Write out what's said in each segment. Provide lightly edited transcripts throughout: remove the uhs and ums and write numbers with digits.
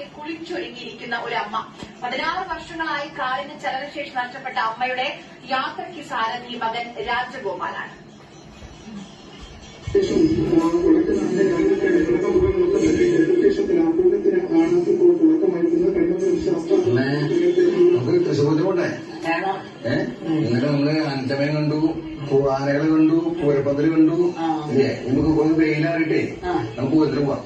രാവിലെ കുളിച്ചൊരുങ്ങിയിരിക്കുന്ന ഒരു അമ്മ. 16 വർഷങ്ങളായി കാലിന് ചലനശേഷി നഷ്ടപ്പെട്ട അമ്മയുടെ യാത്രയ്ക്ക് സാരഥി മകൻ രാജഗോപാലാണ്. ഇന്നലെ നമ്മള് ആനച്ചമയം കണ്ടു, ആനകളെ കണ്ടു, പൂരപ്പന്തല് കണ്ടു. ഇല്ലേ, നമുക്ക് പോയി വെയിലാറിട്ടേ നമുക്ക് പൂരത്തിന് പോവാം.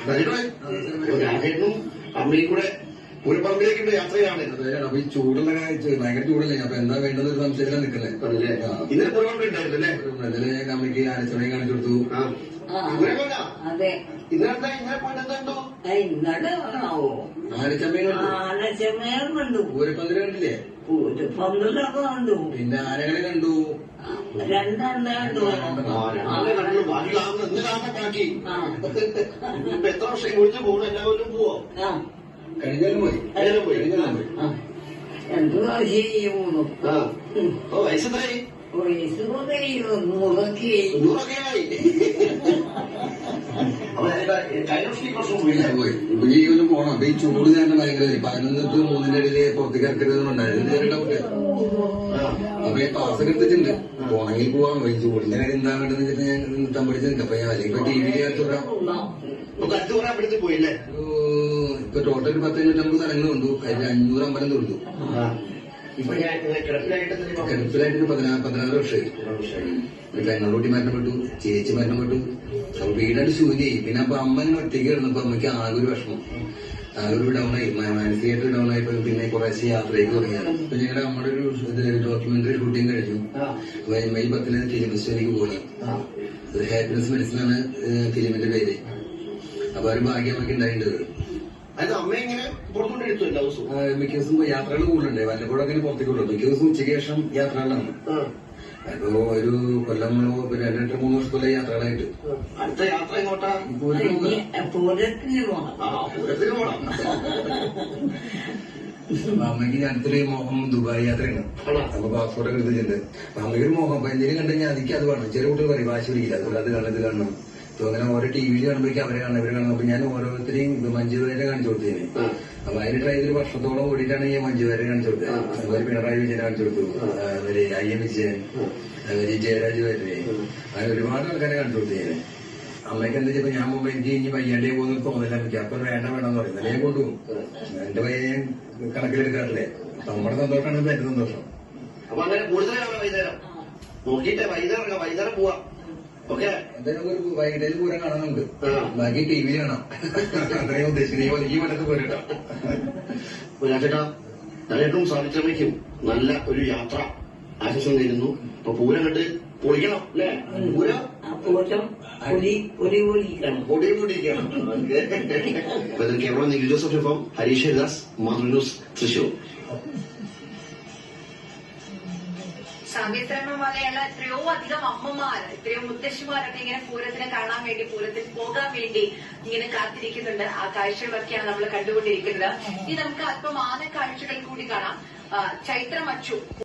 രാജേട്ടനും അമ്മയും കൂടെ പൂരപ്പറമ്പിലേക്കുള്ള യാത്രയാണ്. അപ്പൊ ഈ ചൂടുള്ള ഭയങ്കര ചൂടല്ലേ, അപ്പൊ എന്താ വേണ്ടത് ഒരു സംശയത്തിലാണ് നിൽക്കുന്നത്. ഇന്നലെ പൂരപ്പറമ്പ് ഉണ്ടായിരുന്നല്ലേ? ഇന്നലെ അമ്മയ്ക്ക് ആനച്ചമയം കാണിച്ചു കൊടുത്തു. അതെ, ഇന്നലെ പോയിട്ട് എന്താ ഇന്നലെ ആനച്ചമയം കണ്ടു, പൂരപ്പന്തല് കണ്ടില്ലേ? പൂരപ്പന്തലൊക്കെ കണ്ടു, പിന്നെ ആനകളെ കണ്ടു, രണ്ടെണ്ണ കണ്ടു. ബാക്കി ഇപ്പൊ എത്ര വർഷം കുളിച്ച് പോകുന്നു? എല്ലാവരും പോവോ? കഴിഞ്ഞാലും പോയി. എന്ത് ചെയ്യുന്നു? വയസ്സെത്രയായി? വയസ്സ് നൂറൊക്കെ ആയി. കഴിഞ്ഞ വർഷം ഈ വർഷം പോയി. ഇപ്പൊ ഈ ഒരു പോണം. അപ്പൊ ഈ ചൂട് തന്നെ ഭയങ്കര 11 to 3 ഇടയില് പുറത്തേക്ക് ഇറക്കരുതെന്നുണ്ടായിരുന്നു. ചെറിയ ഡൗട്ട്. അപ്പൊ ഈ പാസ് എടുത്തിട്ടുണ്ട്. പോണെങ്കിൽ പോവാം. ഈ ചൂടിന്റെ കാര്യം എന്താ വേണ്ടതെന്ന് വെച്ചിട്ട് ഞാൻ തമ്പടിച്ച് നിൽക്കാം. അപ്പൊ ഞാൻ അല്ലെങ്കിൽ ടിവിയിൽ ചേർത്തുവിടാം. പോയില്ലേ? ഇപ്പൊ ടോട്ടൽ 1050 സ്ഥലങ്ങൾ കൊണ്ടു. അതിൽ 500 അമ്പലം തൊടുത്തു. കിടപ്പിലായിട്ട് 16 വർഷമായി. പെണ്ണുകൂട്ടി മരണപ്പെട്ടു, ചേച്ചി മരണപ്പെട്ടു. അപ്പൊ വീടായിട്ട് ശൂന്യായി. പിന്നെ അപ്പൊ അമ്മ ഇങ്ങനെ ഒറ്റയ്ക്ക് കിടന്നപ്പോ അമ്മയ്ക്ക് ആകെ ഒരു വിഷമം, ആകെ ഒരു ഡൗൺ ആയി, മാനസികമായിട്ട് ഡൗൺ ആയപ്പോ പിന്നെ കുറേശ്ശെ യാത്രയ്ക്ക് തുടങ്ങിയാണ്. അപ്പൊ ഞങ്ങളുടെ അമ്മയുടെ ഒരു ഡോക്യുമെന്ററി ഷൂട്ടിംഗ് കഴിഞ്ഞു. May 10 ഫിലിം ഫെസ്റ്റിവലിലേക്ക് പോകണം. ഹാപ്പിനെസ് മെഡിസിനാണ് ഫിലിമിന്റെ പേര്. അപ്പൊ ഒരു ഭാഗ്യം അമ്മയ്ക്ക് ഉണ്ടായിട്ടുണ്ട്. മിക്ക ദിവസം യാത്രകൾ കൂടുതലുണ്ട്. വല്ലപ്പോഴും അങ്ങനെ പുറത്തേക്ക് ഉള്ളൂ. മിക്ക ദിവസം ഉച്ചയ്ക്ക് ശേഷം യാത്രകളാണ്. അപ്പോ ഒരു കൊല്ലം 2-3 വർഷത്തോളം യാത്രകളായിട്ട്. അടുത്ത യാത്ര എങ്ങോട്ടാ? പൂരത്തിന് പോണം. അമ്മയ്ക്ക് അടുത്തൊരു മോഹം ദുബായ് യാത്രയാണ്. അപ്പൊ പാസ്പോർട്ട് ഒക്കെ എടുത്തിട്ടുണ്ട്. അപ്പൊ അമ്മയ്ക്കൊരു മോഹം. അപ്പൊ എന്തെങ്കിലും കണ്ടുകഴിഞ്ഞാൽ അതിക്ക് അത് വേണം. ചെറിയ കുട്ടികൾ പറയും വാശി പിടിക്കില്ല, അതുകൊണ്ട് അത് കാണണം, ഇത് കാണണം. അപ്പൊ അങ്ങനെ ഓരോ ടിവിയിൽ കാണുമ്പോഴേക്കും അവരെ കാണണം, ഇവരെ കാണണം. അപ്പൊ ഞാൻ ഓരോരുത്തരെയും മഞ്ജുവാരെ കാണിച്ചു കൊടുത്തേനെ. അപ്പൊ അതിന് ട്രൈ ചെയ്തൊരു വർഷത്തോളം ഓടിയിട്ടാണ് ഈ മഞ്ജുവാരെ കാണിച്ചു കൊടുത്തത്. അതുപോലെ പിണറായി വിജയനെ കാണിച്ചു കൊടുത്തു, അവര് IM വിജയൻ, അവര് ജയരാജ് വരെ, അങ്ങനെ ഒരുപാട് ആൾക്കാരെ കാണിച്ചു കൊടുത്തേനെ. അമ്മയ്ക്ക് എന്താ വെച്ചപ്പോ ഞാൻ മുമ്പ് എനിക്ക് ഇനി വയ്യാണ്ടേ പോകുന്ന തോന്നില്ല അമ്മയ്ക്ക്. അപ്പൊ വേണ്ടെന്ന് പറയും. നിലയെ കൊണ്ടുപോകും. എന്റെ പയ്യൻ കണക്കിലെടുക്കാറില്ലേ. നമ്മുടെ സന്തോഷമാണ് എന്റെ സന്തോഷം. അപ്പൊ അങ്ങനെ കൂടുതലാണ് വൈകുന്നേരം നോക്കിയിട്ട് വൈകുന്നേരം പോവാം. ഓക്കെ, എന്തായാലും ഒരു വൈകിട്ടേല് പൂരം കാണാൻ നമുക്ക്. ബാക്കി ടിവിയിൽ കാണാം. അത്രയും ഉദ്ദേശിക്കുന്നത് ഈ വടക്ക് പോരട്ടോ. ഞാനേറ്റവും സാധിച്ചമ്മയ്ക്കും നല്ല ഒരു യാത്ര ആശംസ നേരുന്നു. അപ്പൊ പൂരം കണ്ട് പൊളിക്കണം അല്ലേ? പൂരം പൊടിക്കണം. കേരള നിഖിൽ ജോസഫ് FM, ഹരീഷ് ഹരിദാസ്, മാതൃന്യൂസ്, തൃശൂർ. സാങ്കേതിക പോലെയുള്ള എത്രയോ അധികം അമ്മമാർ, എത്രയോ മുത്തശ്ശിമാരൊക്കെ ഇങ്ങനെ പൂരത്തിനെ കാണാൻ വേണ്ടി, പൂരത്തിൽ പോകാൻ വേണ്ടി ഇങ്ങനെ കാത്തിരിക്കുന്നുണ്ട്. ആ കാഴ്ചകളൊക്കെയാണ് നമ്മൾ കണ്ടുകൊണ്ടിരിക്കുന്നത്. ഇനി നമുക്ക് അല്പം ആന കാഴ്ചകൾ കൂടി കാണാം. ചൈത്ര മച്ചു